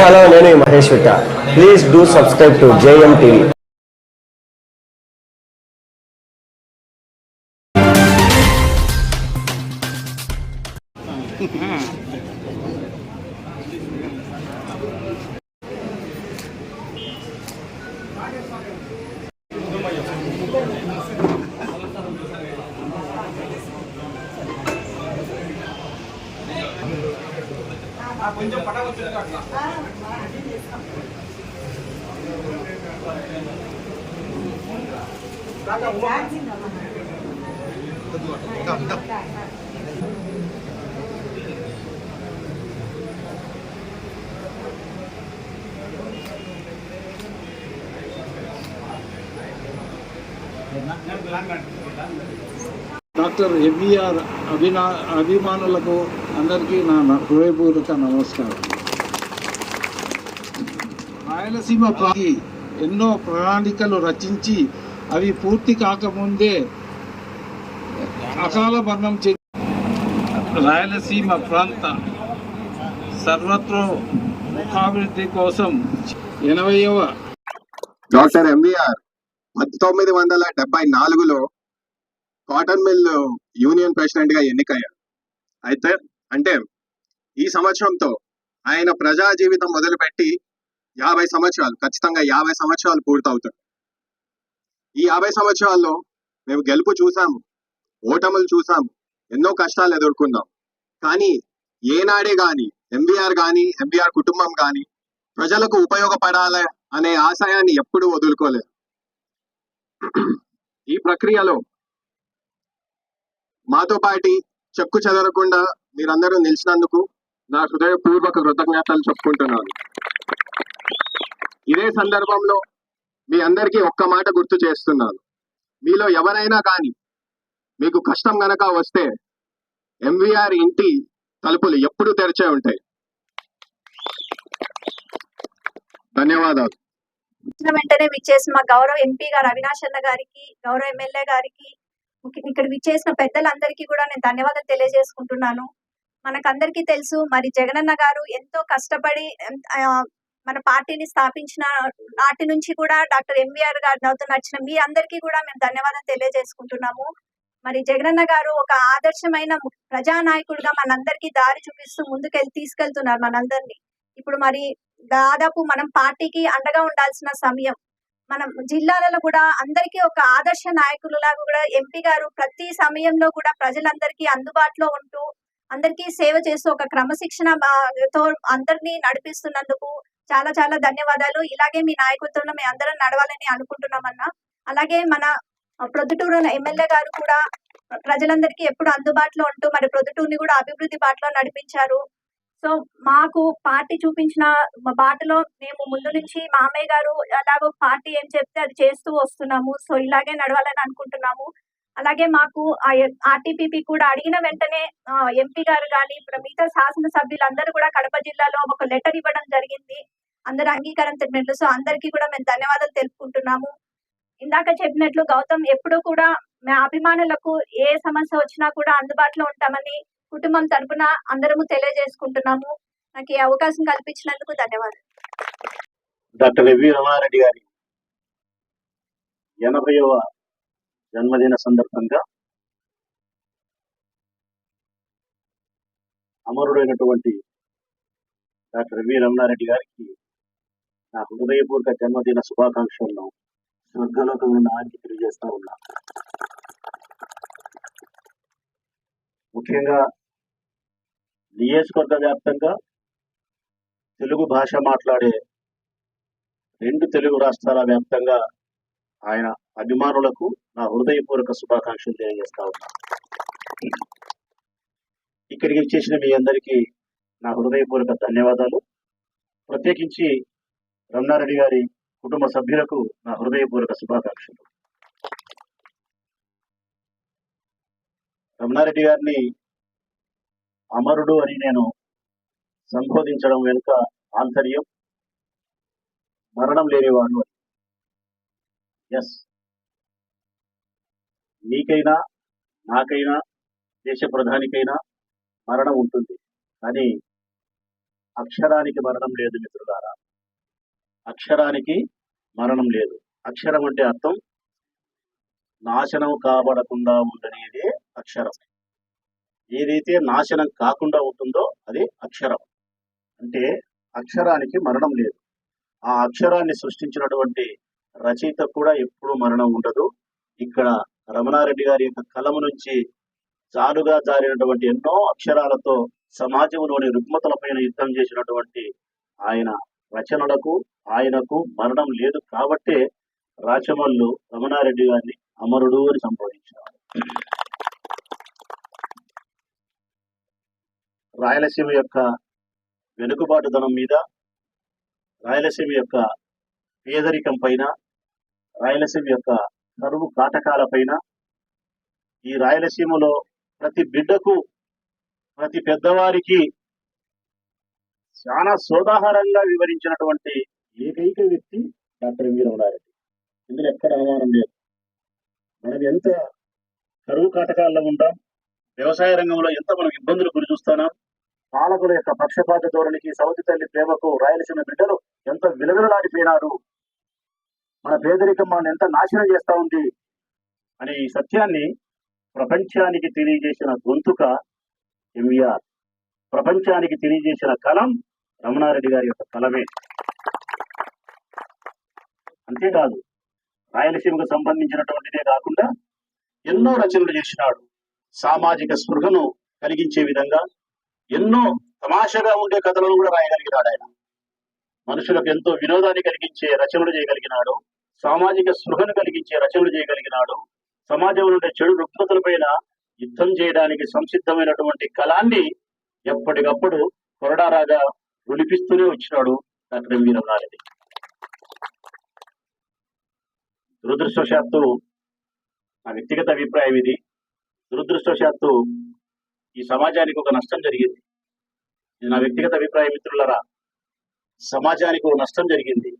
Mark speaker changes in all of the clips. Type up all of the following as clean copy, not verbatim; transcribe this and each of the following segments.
Speaker 1: Hello, నేను Mahesh Vitta. Please do subscribe to JM TV.
Speaker 2: కొంచెం పడవచ్చు అట్లా
Speaker 3: డాక్టర్ ఎంవీఆర్ అభిమానులకు అందరికీ నా హృదయపూర్వక నమస్కారం. రాయలసీమ ఎన్నో ప్రణాళికలు రచించి అవి పూర్తి కాకముందే అకాల మరణం రాయలసీమ ప్రాంత సర్వత్రో ముఖాభివృద్ధి కోసం 80వ
Speaker 4: డాక్టర్ ఎంవీఆర్ 1974లో కాటన్ మిల్ యూనియన్ ప్రెసిడెంట్ గా ఎన్నికయ్యారు. అయితే ఈ సంవత్సరంతో ఆయన ప్రజా జీవితం మొదలుపెట్టి 50 సంవత్సరాలు, ఖచ్చితంగా 50 సంవత్సరాలు పూర్తవుతాయి. ఈ 50 సంవత్సరాల్లో మేము గెలుపు చూసాము, ఓటములు చూసాము, ఎన్నో కష్టాలు ఎదుర్కొన్నాం. కానీ ఏనాడే గాని ఎంవీఆర్ కుటుంబం గాని ప్రజలకు ఉపయోగపడాలి అనే ఆశయాన్ని ఎప్పుడూ వదులుకోలేదు. ఈ ప్రక్రియలో మాతో పాటి చెక్కు చెదరకుండా మీరందరూ నిలిచినందుకు నా హృదయపూర్వక కృతజ్ఞతలు చెప్పుకుంటున్నాను. ఇదే సందర్భంలో మీ అందరికీ ఒక్క మాట గుర్తు చేస్తున్నాను. మీలో ఎవరైనా కానీ మీకు కష్టం గనక వస్తే ఎంవీఆర్ ఇంటి తలుపులు ఎప్పుడూ తెరిచే ఉంటాయి. ధన్యవాదాలు.
Speaker 5: వెంటనే విచ్చేసిన మా గౌరవ ఎంపీ గారు అవినాష్ అన్న గారికి, గౌరవ ఎమ్మెల్యే గారికి, ఇక్కడ విచ్చేసిన పెద్దలందరికీ కూడా నేను ధన్యవాదాలు తెలియజేసుకుంటున్నాను. మనకందరికీ తెలుసు, మరి జగనన్న గారు ఎంతో కష్టపడి మన పార్టీని స్థాపించిన నాటి నుంచి కూడా డాక్టర్ ఎంవీఆర్ గారు నడిచిన మీ అందరికీ కూడా మేము ధన్యవాదాలు తెలియజేసుకుంటున్నాము. మరి జగనన్న గారు ఒక ఆదర్శమైన ప్రజానాయకుడిగా మనందరికీ దారి చూపిస్తూ తీసుకెళ్తున్నారు మనందరినీ. ఇప్పుడు మరి దాదాపు మనం పార్టీకి అండగా ఉండాల్సిన సమయం. మనం జిల్లాలలో కూడా అందరికీ ఒక ఆదర్శ నాయకులలాగా కూడా ఎంపీ గారు ప్రతి సమయంలో కూడా ప్రజలందరికీ అందుబాటులో ఉంటూ అందరికీ సేవ చేస్తూ ఒక క్రమశిక్షణతో అందరినీ నడిపిస్తున్నందుకు చాలా చాలా ధన్యవాదాలు. ఇలాగే మీ నాయకత్వంలో మేము అందరం నడవాలని అనుకుంటున్నామన్నా. అలాగే మన ప్రొద్దుటూరు ఎమ్మెల్యే గారు కూడా ప్రజలందరికీ ఎప్పుడు అందుబాటులో ఉంటూ మరి ప్రొద్దుటూరుని కూడా అభివృద్ధి బాటలో నడిపించారు. సో మాకు పార్టీ చూపించిన బాటలో మేము ముందు నుంచి మామయ్య గారు అలాగో పార్టీ ఏం చెప్తే అది చేస్తూ వస్తున్నాము. సో ఇలాగే నడవాలని అనుకుంటున్నాము. అలాగే మాకు ఆర్టీపీపీ కూడా అడిగిన వెంటనే ఎంపీ గారు కానీ ఇప్పుడు మిగతా శాసనసభ్యులందరూ కూడా కడప జిల్లాలో ఒక లెటర్ ఇవ్వడం జరిగింది. అందరూ అంగీకారం తెలిపినట్లు. సో అందరికీ కూడా మేము ధన్యవాదాలు తెలుపుకుంటున్నాము. ఇందాక చెప్పినట్లు గౌతమ్ ఎప్పుడూ కూడా మా అభిమానులకు ఏ సమస్య వచ్చినా కూడా అందుబాటులో ఉంటామని కుటుంబం తరపున అందరము తెలియజేసుకుంటున్నాము. నాకు ఈ అవకాశం కల్పించినందుకు ధన్యవాదాలు.
Speaker 6: డాక్టర్ ఎంవి రమణారెడ్డి గారి 80వ జన్మదిన సందర్భంగా అమరుడైనటువంటి డాక్టర్ ఎంవి రమణారెడ్డి గారికి నా హృదయపూర్వక జన్మదిన శుభాకాంక్షలను స్వర్గలోకంలో ఆయనకి తెలియజేస్తా ఉన్నా. ముఖ్యంగా నియోజకవర్గ వ్యాప్తంగా తెలుగు భాష మాట్లాడే 2 తెలుగు రాష్ట్రాల వ్యాప్తంగా ఆయన అభిమానులకు నా హృదయపూర్వక శుభాకాంక్షలు తెలియజేస్తా ఉన్నా. ఇక్కడికి వచ్చేసిన మీ అందరికీ నా హృదయపూర్వక ధన్యవాదాలు. ప్రత్యేకించి రమణారెడ్డి గారి కుటుంబ సభ్యులకు నా హృదయపూర్వక శుభాకాంక్షలు. రమణారెడ్డి గారిని అమరుడు అని నేను సంబోధించడం వెనుక ఆంతర్యం మరణం లేనివాడు అని. ఎస్, మీకైనా నాకైనా దేశ ప్రధానికైనా మరణం ఉంటుంది. కానీ అక్షరానికి మరణం లేదు మిత్రులారా, అక్షరానికి మరణం లేదు. అక్షరం అంటే అర్థం నాశనం కాబడకుండా ఉండనేదే అక్షరం. ఏదైతే నాశనం కాకుండా ఉంటుందో అది అక్షరం. అంటే అక్షరానికి మరణం లేదు. ఆ అక్షరాన్ని సృష్టించినటువంటి రచయిత కూడా ఎప్పుడూ మరణం ఉండదు. ఇక్కడ రమణారెడ్డి గారి యొక్క కలము నుంచి జాలుగా జారినటువంటి ఎన్నో అక్షరాలతో సమాజంలోని రుగ్మతలపైన యుద్ధం చేసినటువంటి ఆయన రచనలకు ఆయనకు మరణం లేదు కాబట్టే రాచమల్లు రమణారెడ్డి గారిని అమరుడు అని సంబోధించారు. రాయలసీమ యొక్క వెనుకబాటుదనం మీద, రాయలసీమ యొక్క పేదరికం పైన, రాయలసీమ యొక్క కరువు కాటకాల పైన, ఈ రాయలసీమలో ప్రతి బిడ్డకు ప్రతి పెద్దవారికి చాలా సోదాహరంగా వివరించినటువంటి ఏకైక వ్యక్తి డాక్టర్ ఎంవి రమణారెడ్డి. ఇందులో ఎక్కడ అనుమానం లేదు. మనం ఎంత కరువు కాటకాల్లో ఉంటాం, వ్యవసాయ రంగంలో ఎంత మనం ఇబ్బందులు గురి చూస్తున్నాం, పాలకుల యొక్క పక్షపాత ధోరణికి, సవతి తల్లి ప్రేమకు రాయలసీమ బిడ్డలు ఎంత విలువలాడిపోయినారు, మన పేదరికం మనం ఎంత నాశనం చేస్తా ఉంది అనే ఈ సత్యాన్ని ప్రపంచానికి తెలియజేసిన గొంతుక ఎంవీఆర్, ప్రపంచానికి తెలియజేసిన కలం రమణారెడ్డి గారి యొక్క కలమే. అంతేకాదు రాయలసీమకు సంబంధించినటువంటిదే కాకుండా ఎన్నో రచనలు చేసినాడు. సామాజిక స్పృహను కలిగించే విధంగా ఎన్నో తమాషగా ఉండే కథలను కూడా రాయగలిగినాడు ఆయన. మనుషులకు ఎంతో వినోదాన్ని కలిగించే రచనలు చేయగలిగినాడు, సామాజిక స్పృహను కలిగించే రచనలు చేయగలిగినాడు. సమాజంలో ఉండే చెడు రుగ్మతలపైన యుద్ధం చేయడానికి సంసిద్ధమైనటువంటి కళాన్ని ఎప్పటికప్పుడు కొరడారాగా రులిపిస్తూనే వచ్చినాడు డాక్టర్ ఎంవి రమణారెడ్డి. దురదృష్టవశాత్తు, నా వ్యక్తిగత అభిప్రాయం ఇది, దురదృష్టవశాత్తు ఈ సమాజానికి ఒక నష్టం జరిగింది. ఇది నా వ్యక్తిగత అభిప్రాయం మిత్రులరా. సమాజానికి ఒక నష్టం జరిగింది.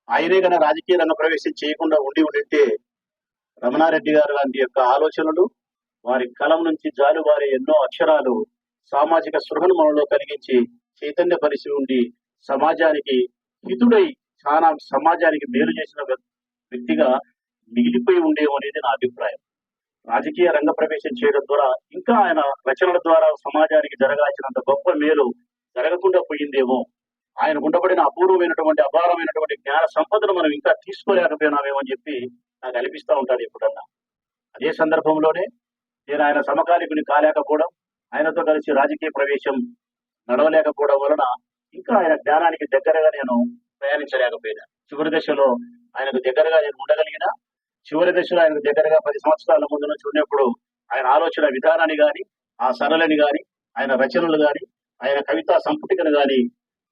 Speaker 6: ఆయనే కన్నా రాజకీయ రంగ ప్రవేశం చేయకుండా ఉండింటే రమణారెడ్డి గారు లాంటి యొక్క ఆలోచనలు, వారి కలం నుంచి జాలువారే ఎన్నో అక్షరాలు సామాజిక స్పృహను మనలో కలిగించి చైతన్యపరిచి ఉండి సమాజానికి హితుడై చాలా సమాజానికి మేలు చేసిన వ్యక్తిగా మిగిలిపోయి ఉండేమో అనేది నా అభిప్రాయం. రాజకీయ రంగ ప్రవేశం చేయడం ద్వారా ఇంకా ఆయన రచనల ద్వారా సమాజానికి జరగాల్సినంత గొప్ప మేలు జరగకుండా పోయిందేమో, ఆయన ఉండబడిన అపూర్వమైనటువంటి అపారమైనటువంటి జ్ఞాన సంపదను మనం ఇంకా తీసుకోలేకపోయినామేమో అని చెప్పి నాకు అనిపిస్తూ ఉంటుంది ఎప్పుడన్నా. అదే సందర్భంలోనే నేను ఆయన సమకాలికుని కాలేకపోవడం, ఆయనతో కలిసి రాజకీయ ప్రవేశం నడవలేకపోవడం వలన ఇంకా ఆయన జ్ఞానానికి దగ్గరగా నేను ప్రయాణించలేకపోయినా. చివరి దశలో ఆయనకు దగ్గరగా నేను ఉండగలిగిన, చివరి దశలో ఆయనకు దగ్గరగా 10 సంవత్సరాల ముందు నుంచి ఉన్నప్పుడు ఆయన ఆలోచన విధానాన్ని కానీ, ఆ సరళని కానీ, ఆయన రచనలు కానీ, ఆయన కవితా సంపుటికను కానీ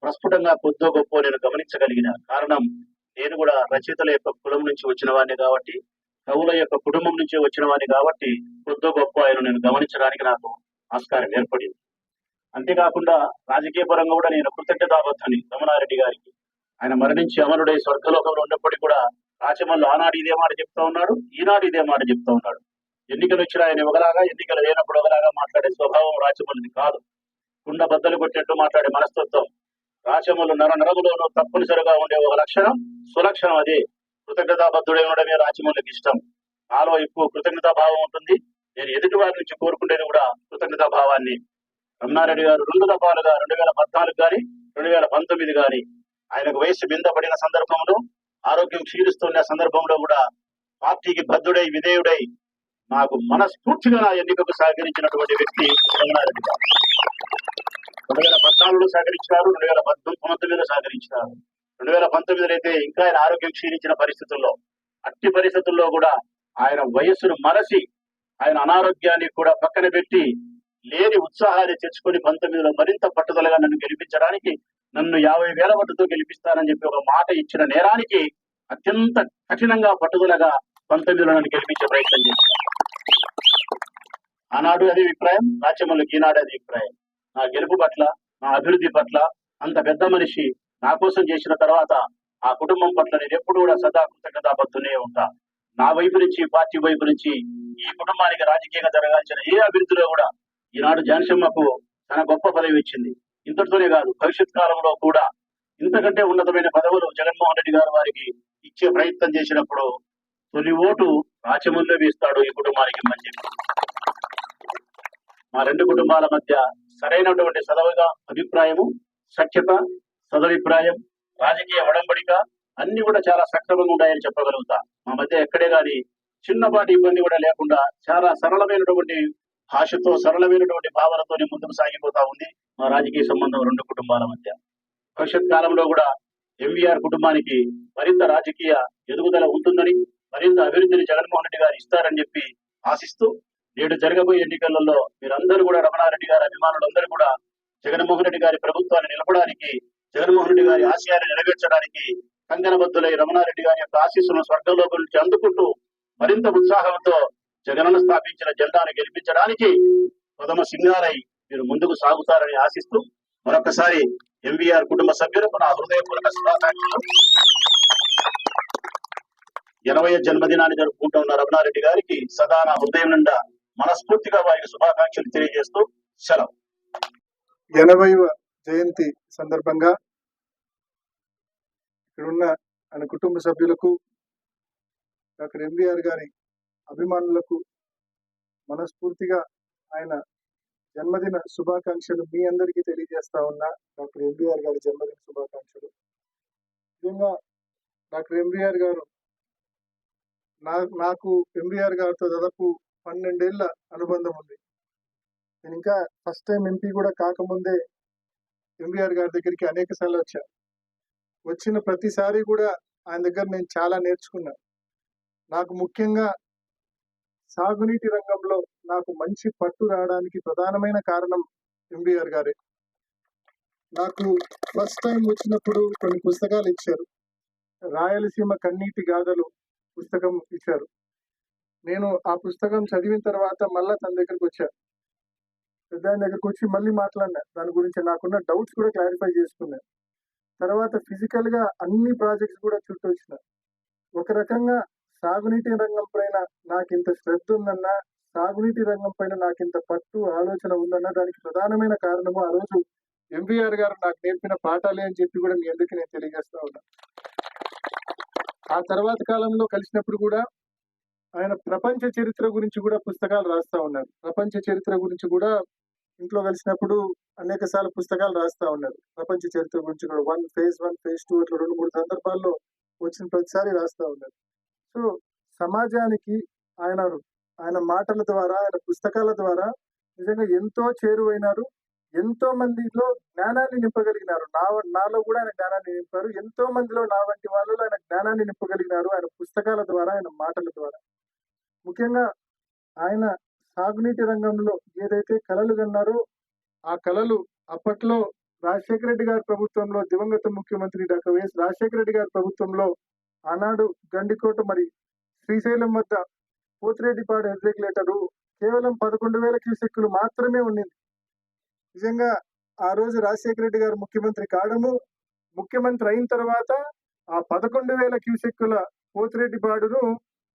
Speaker 6: ప్రస్ఫుటంగా కొద్దో గొప్ప నేను గమనించగలిగిన కారణం, నేను కూడా రచయితల యొక్క కులం నుంచి వచ్చిన వాడిని కాబట్టి, కవుల యొక్క కుటుంబం నుంచి వచ్చిన వాడిని కాబట్టి కొద్దో గొప్ప ఆయన నేను గమనించడానికి నాకు ఆస్కారం ఏర్పడింది. అంతేకాకుండా రాజకీయ పరంగా కూడా నేను కృతజ్ఞతాబద్ధని రమణారెడ్డి గారికి. ఆయన మరణించి అమరుడై స్వర్గలోకంలో ఉన్నప్పటికీ కూడా రాచమల్లు ఆనాడు ఇదే మాట చెప్తా ఉన్నాడు, ఈనాడు ఇదే మాట చెప్తా ఉన్నాడు. ఎన్నికలు వచ్చినా ఆయన ఒకలాగా, ఎన్నికలు లేనప్పుడు ఒకలాగా మాట్లాడే స్వభావం రాచమల్లుది కాదు. కుండ బద్దలు కొట్టినట్టు మాట్లాడే మనస్తత్వం రాచమల్లు నరనరములోనూ తప్పనిసరిగా ఉండే ఒక లక్షణం, సులక్షణం. అదే కృతజ్ఞతాబద్ధుడై ఉండడమే రాచమల్లుకి ఇష్టం. నాలో ఎక్కువ కృతజ్ఞతా భావం ఉంటుంది. నేను ఎదుటి వారి నుంచి కోరుకునేది కూడా కృతజ్ఞతా భావాన్ని. రమణారెడ్డి గారు 2 దఫాలుగా 2014 కానీ 2019 కానీ ఆయనకు వయసు మీద పడిన సందర్భంలో, ఆరోగ్యం క్షీణిస్తున్న సందర్భంలో కూడా పార్టీకి బద్ధుడై విధేయుడై నాకు మనస్ఫూర్తిగా నా ఎన్నికకు సహకరించినటువంటి వ్యక్తి రమణారెడ్డి గారు. 2014లో సహకరించారు, 2019లో సహకరించారు. 2019 అయితే ఇంకా ఆయన ఆరోగ్యం క్షీణించిన పరిస్థితుల్లో, అట్టి పరిస్థితుల్లో కూడా ఆయన వయస్సును మరచి ఆయన అనారోగ్యాన్ని కూడా పక్కన పెట్టి లేని ఉత్సాహాన్ని తెచ్చుకొని 19లో మరింత పట్టుదలగా నన్ను గెలిపించడానికి, నన్ను 50,000 ఓట్లతో గెలిపిస్తానని చెప్పి ఒక మాట ఇచ్చిన నేరానికి అత్యంత కఠినంగా పట్టుదలగా 19లో నన్ను గెలిపించే ప్రయత్నం చేశాను. ఆనాడు అదే అభిప్రాయం, రాచమల్లుకి ఈనాడు అదే అభిప్రాయం. నా గెలుపు పట్ల, నా అభివృద్ధి పట్ల అంత పెద్ద మనిషి నా కోసం చేసిన తర్వాత ఆ కుటుంబం పట్ల నేను ఎప్పుడు కూడా సదా కృతజ్ఞతాబద్ధునే ఉంటా. నా వైపు నుంచి, పార్టీ వైపు నుంచి ఈ కుటుంబానికి రాజకీయంగా జరగాల్సిన ఏ అభివృద్ధిలో కూడా ఈనాడు జాన్సమ్మకు తన గొప్ప పదవి ఇచ్చింది. ఇంతటితోనే కాదు, భవిష్యత్ కాలంలో కూడా ఇంతకంటే ఉన్నతమైన పదవులు జగన్మోహన్ రెడ్డి గారు వారికి ఇచ్చే ప్రయత్నం చేసినప్పుడు తొలి ఓటు రాచమూల్లో వేస్తాడు ఈ కుటుంబానికి అని చెప్పి మా రెండు కుటుంబాల మధ్య సరైనటువంటి సదవుగా అభిప్రాయము, సఖ్యత, సదభిప్రాయం, రాజకీయ ఒడంబడిక అన్ని కూడా చాలా సక్రమంగా ఉన్నాయని చెప్పగలుగుతా. మా మధ్య ఎక్కడే గాని చిన్నపాటి ఇబ్బంది కూడా లేకుండా చాలా సరళమైనటువంటి భాషతో, సరళమైనటువంటి భావనతో ముందుకు సాగిపోతా ఉంది మా రాజకీయ సంబంధం రెండు కుటుంబాల మధ్య. భవిష్యత్ కాలంలో కూడా ఎంవీఆర్ కుటుంబానికి మరింత రాజకీయ ఎదుగుదల ఉంటుందని, మరింత అభివృద్ధిని జగన్మోహన్ రెడ్డి గారు ఇస్తారని చెప్పి ఆశిస్తూ, నేడు జరగబోయే ఎన్నికలలో మీరందరూ కూడా రమణారెడ్డి గారి అభిమానులందరూ కూడా జగన్మోహన్ రెడ్డి గారి ప్రభుత్వాన్ని నిలపడానికి, జగన్మోహన్ రెడ్డి గారి ఆశయాన్ని నెరవేర్చడానికి కంకణబద్ధులై రమణారెడ్డి గారి యొక్క ఆశీస్సులను స్వర్గంలో నుంచి అందుకుంటూ మరింత ఉత్సాహంతో జగనన్న స్థాపించిన జెండాను గెలిపించడానికి ప్రథమ సింగారై మీరు ముందుకు సాగుతారని ఆశిస్తూ మరొకసారి ఎంవీఆర్ కుటుంబ సభ్యులకు నా హృదయపూర్వక శుభాకాంక్షలు. 80వ జన్మదినాన్ని జరుపుకుంటున్న రమణారెడ్డి గారికి సదా నా హృదయం నిండా మనస్ఫూర్తిగా వారికి శుభాకాంక్షలు తెలియజేస్తూ సెలవు.
Speaker 7: 80వ జయంతి సందర్భంగా ఇక్కడున్న ఆయన కుటుంబ సభ్యులకు, డాక్టర్ ఎంవీఆర్ గారి అభిమానులకు మనస్ఫూర్తిగా ఆయన జన్మదిన శుభాకాంక్షలు మీ అందరికీ తెలియజేస్తా ఉన్నా. డాక్టర్ ఎంవీఆర్ గారి జన్మదిన శుభాకాంక్షలు. నిజంగా డాక్టర్ ఎంవీఆర్ గారు నాకు ఎంవీఆర్ గారితో దాదాపు 12 ఏళ్ల అనుబంధం ఉంది. నేను ఇంకా ఫస్ట్ టైం ఎంపీ కూడా కాకముందే ఎంవీఆర్ గారి దగ్గరికి అనేక సార్లు వచ్చా. వచ్చిన ప్రతిసారి కూడా ఆయన దగ్గర నేను చాలా నేర్చుకున్నా. నాకు ముఖ్యంగా సాగునీటి రంగంలో నాకు మంచి పట్టు రావడానికి ప్రధానమైన కారణం ఎంవీఆర్ గారే. నాకు ఫస్ట్ టైం వచ్చినప్పుడు కొన్ని పుస్తకాలు ఇచ్చారు. రాయలసీమ కన్నీటి గాథలు పుస్తకం ఇచ్చారు. నేను ఆ పుస్తకం చదివిన తర్వాత మళ్ళా తన దగ్గరకు వచ్చా. పెద్ద ఆయన దగ్గరకు వచ్చి మళ్ళీ మాట్లాడినా, దాని గురించి నాకున్న డౌట్స్ కూడా క్లారిఫై చేసుకున్నా. తర్వాత ఫిజికల్ గా అన్ని ప్రాజెక్ట్స్ కూడా చుట్టొచ్చిన. ఒక రకంగా సాగునీటి రంగం పైన నాకు ఇంత శ్రద్ధ ఉందన్నా, సాగునీటి రంగం పైన నాకు ఇంత పట్టు ఆలోచన ఉందన్నా దానికి ప్రధానమైన కారణము ఆ రోజు ఎంవీఆర్ గారు నాకు నేర్పిన పాఠాలే అని చెప్పి కూడా మీ అందరికీ నేను తెలియజేస్తా ఉన్నా. ఆ తర్వాత కాలంలో కలిసినప్పుడు కూడా ఆయన ప్రపంచ చరిత్ర గురించి కూడా పుస్తకాలు రాస్తా ఉన్నారు. ప్రపంచ చరిత్ర గురించి కూడా ఇంట్లో కలిసినప్పుడు అనేక సార్లు పుస్తకాలు రాస్తా ఉన్నారు. ప్రపంచ చరిత్ర గురించి కూడా ఫేజ్ 1, ఫేజ్ 2 అట్లా 2-3 సందర్భాల్లో వచ్చిన ప్రతిసారి రాస్తా ఉన్నారు. సో సమాజానికి ఆయన మాటల ద్వారా, ఆయన పుస్తకాల ద్వారా నిజంగా ఎంతో చేరువైనారు. ఎంతో మందిలో జ్ఞానాన్ని నింపగలిగినారు. నాలో కూడా ఆయన జ్ఞానాన్ని నింపారు. ఎంతో మందిలో నా వంటి వాళ్ళలో ఆయన జ్ఞానాన్ని నింపగలిగినారు ఆయన పుస్తకాల ద్వారా, ఆయన మాటల ద్వారా. ముఖ్యంగా ఆయన సాగునీటి రంగంలో ఏదైతే కలలు కన్నారో ఆ కలలు అప్పట్లో రాజశేఖర రెడ్డి గారి ప్రభుత్వంలో, దివంగత ముఖ్యమంత్రి డాక్టర్ వైఎస్ రాజశేఖర రెడ్డి గారి ప్రభుత్వంలో ఆనాడు గండికోట మరి శ్రీశైలం వద్ద పోతిరెడ్డిపాడు హెడ్ రెగ్యులేటరు కేవలం 11,000 క్యూసెక్కులు మాత్రమే ఉండింది. నిజంగా ఆ రోజు రాజశేఖర రెడ్డి గారు ముఖ్యమంత్రి కావడము, ముఖ్యమంత్రి అయిన తర్వాత ఆ 11,000 క్యూసెక్కుల పోతిరెడ్డిపాడును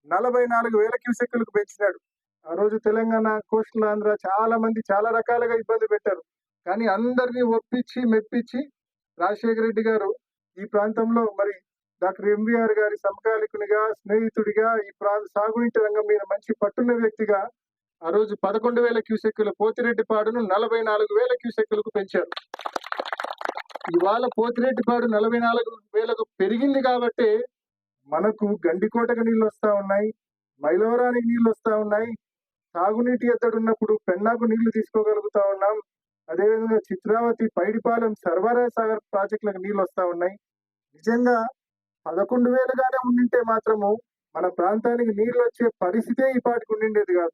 Speaker 7: 44,000 క్యూసెక్కులకు పెంచినాడు. ఆ రోజు తెలంగాణ, కోస్టల్ ఆంధ్ర చాలా మంది చాలా రకాలుగా ఇబ్బంది పెట్టారు. కానీ అందరినీ ఒప్పించి మెప్పించి రాజశేఖర రెడ్డి గారు ఈ ప్రాంతంలో మరి డాక్టర్ ఎంవీఆర్ గారి సమకాలికునిగా, స్నేహితుడిగా, ఈ సాగునీటి రంగం మీద మంచి పట్టున్న వ్యక్తిగా ఆ రోజు 11,000 క్యూసెక్కుల పోతిరెడ్డిపాడును 44,000 క్యూసెక్కులకు పెంచారు. ఇవాళ పోతిరెడ్డిపాడు 44,000కు పెరిగింది కాబట్టి మనకు గండికోటకు నీళ్ళు వస్తా ఉన్నాయి, మైలవరానికి నీళ్ళు వస్తా ఉన్నాయి, సాగునీటి ఎద్దడు ఉన్నప్పుడు పెన్నాకు నీళ్లు తీసుకోగలుగుతా ఉన్నాం. అదేవిధంగా చిత్రావతి, పైడిపాలెం, సర్వరాయ సాగర్ ప్రాజెక్టులకు నీళ్ళు వస్తా ఉన్నాయి. నిజంగా 11,000గానే ఉండింటే మాత్రము మన ప్రాంతానికి నీళ్లు వచ్చే పరిస్థితే ఈ పాటికి ఉండిండేది కాదు.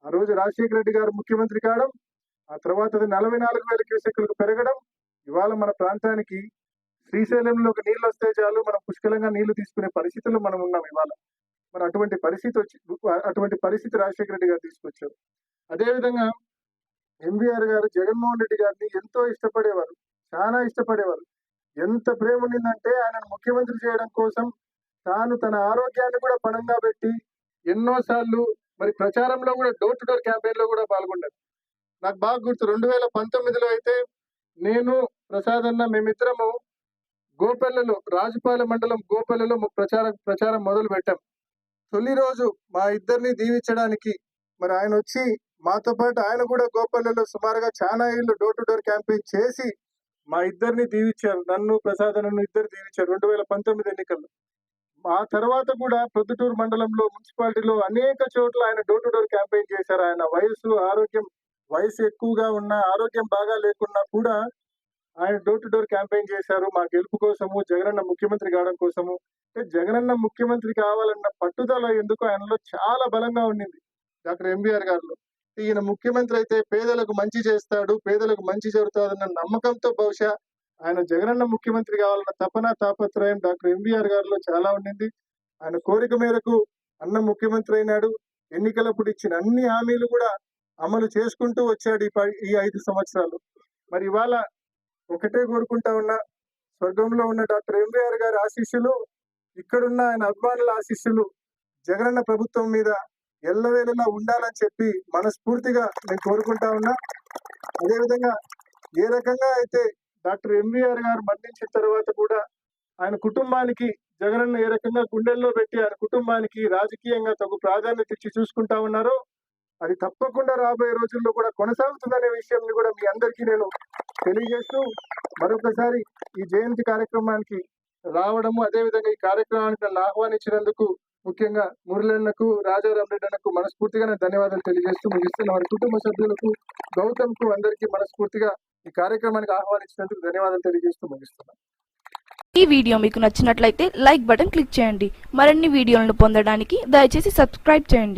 Speaker 7: ఆ రోజు రాజశేఖర రెడ్డి గారు ముఖ్యమంత్రి కావడం, ఆ తర్వాత అది 44,000 క్యూసెక్కులకు పెరగడం, ఇవాళ మన ప్రాంతానికి శ్రీశైలంలోకి నీళ్ళు వస్తే చాలు మనం పుష్కలంగా నీళ్లు తీసుకునే పరిస్థితుల్లో మనం ఉన్నాం ఇవాళ. మరి అటువంటి పరిస్థితి రాజశేఖర రెడ్డి గారు తీసుకొచ్చారు. అదేవిధంగా ఎంవీఆర్ గారు జగన్మోహన్ రెడ్డి గారిని ఎంతో ఇష్టపడేవారు, చాలా ఇష్టపడేవారు. ఎంత ప్రేమ ఉండిందంటే ఆయనను ముఖ్యమంత్రి చేయడం కోసం తాను తన ఆరోగ్యాన్ని కూడా పణంగా పెట్టి ఎన్నోసార్లు మరి ప్రచారంలో కూడా డోర్ టు డోర్ క్యాంపెయిన్ లో కూడా పాల్గొన్నారు. నాకు బాగా గుర్తు 2019లో అయితే నేను ప్రసాద్ అన్న మేమిద్దరము గోపల్లెలో రాజుపాలెం మండలం గోపల్లెలో ప్రచారం మొదలు పెట్టాం. తొలి రోజు మా ఇద్దరిని దీవించడానికి మరి ఆయన వచ్చి మాతో పాటు ఆయన కూడా గోపల్లెలో సుమారుగా చాలా ఏళ్ళు డోర్ టు డోర్ క్యాంపెయిన్ చేసి మా ఇద్దరిని దీవించారు. నన్ను ప్రసాద్ నన్ను ఇద్దరు దీవించారు 2019 ఎన్నికల్లో. ఆ తర్వాత కూడా ప్రొద్దుటూరు మండలంలో మున్సిపాలిటీలో అనేక చోట్ల ఆయన డోర్ టు డోర్ క్యాంపెయిన్ చేశారు. ఆయన వయసు ఎక్కువగా ఉన్న ఆరోగ్యం బాగా లేకున్నా కూడా ఆయన డోర్ టు డోర్ క్యాంపెయిన్ చేశారు మా గెలుపు కోసము, జగనన్న ముఖ్యమంత్రి కావడం కోసము. అంటే జగనన్న ముఖ్యమంత్రి కావాలన్న పట్టుదల ఎందుకు ఆయనలో చాలా బలంగా ఉండింది డాక్టర్ ఎంబీఆర్ గారిలో. ఈయన ముఖ్యమంత్రి అయితే పేదలకు మంచి చేస్తాడు, పేదలకు మంచి జరుగుతాదన్న నమ్మకంతో బహుశా ఆయన జగనన్న ముఖ్యమంత్రి కావాలన్న తపన తాపత్రయం డాక్టర్ ఎంబీఆర్ గారిలో చాలా ఉండింది. ఆయన కోరిక మేరకు అన్న ముఖ్యమంత్రి అయినాడు. ఎన్నికలప్పుడు ఇచ్చిన అన్ని హామీలు కూడా అమలు చేసుకుంటూ వచ్చాడు ఈ 5 సంవత్సరాలు. మరి ఇవాళ ఒకటే కోరుకుంటా ఉన్నా, స్వర్గంలో ఉన్న డాక్టర్ ఎంబీఆర్ గారి ఆశీస్సులు, ఇక్కడున్న ఆయన అభిమానుల ఆశీస్సులు జగనన్న ప్రభుత్వం మీద ఎల్లవేళలా ఉండాలని చెప్పి మనస్ఫూర్తిగా నేను కోరుకుంటా ఉన్నా. అదేవిధంగా ఏ రకంగా అయితే డాక్టర్ ఎంబీఆర్ గారు మరణించిన తర్వాత కూడా ఆయన కుటుంబానికి జగనన్న ఏ రకంగా గుండెల్లో పెట్టి ఆయన కుటుంబానికి రాజకీయంగా తగు ప్రాధాన్యత ఇచ్చి చూసుకుంటా ఉన్నారో అది తప్పకుండా రాబోయే రోజుల్లో కూడా కొనసాగుతుందనే విషయాన్ని కూడా మీ అందరికీ నేను తెలియజేస్తూ మరొకసారి ఈ జయంతి కార్యక్రమానికి రావడము, అదేవిధంగా ఈ కార్యక్రమానికి నన్ను ఆహ్వానించినందుకు ముఖ్యంగా మురళన్నకు, రాజారాం రెడ్డి అన్నకు మనస్ఫూర్తిగా నేను ధన్యవాదాలు తెలియజేస్తూ ముగిస్తున్న వారి కుటుంబ సభ్యులకు, గౌతమ్కు అందరికీ మనస్ఫూర్తిగా ఈ కార్యక్రమానికి ఆహ్వానించినందుకు ధన్యవాదాలు తెలియజేస్తూ ముగిస్తున్నాను.
Speaker 8: ఈ వీడియో మీకు నచ్చినట్లయితే లైక్ బటన్ క్లిక్ చేయండి. మరిన్ని వీడియోలను పొందడానికి దయచేసి సబ్స్క్రైబ్ చేయండి.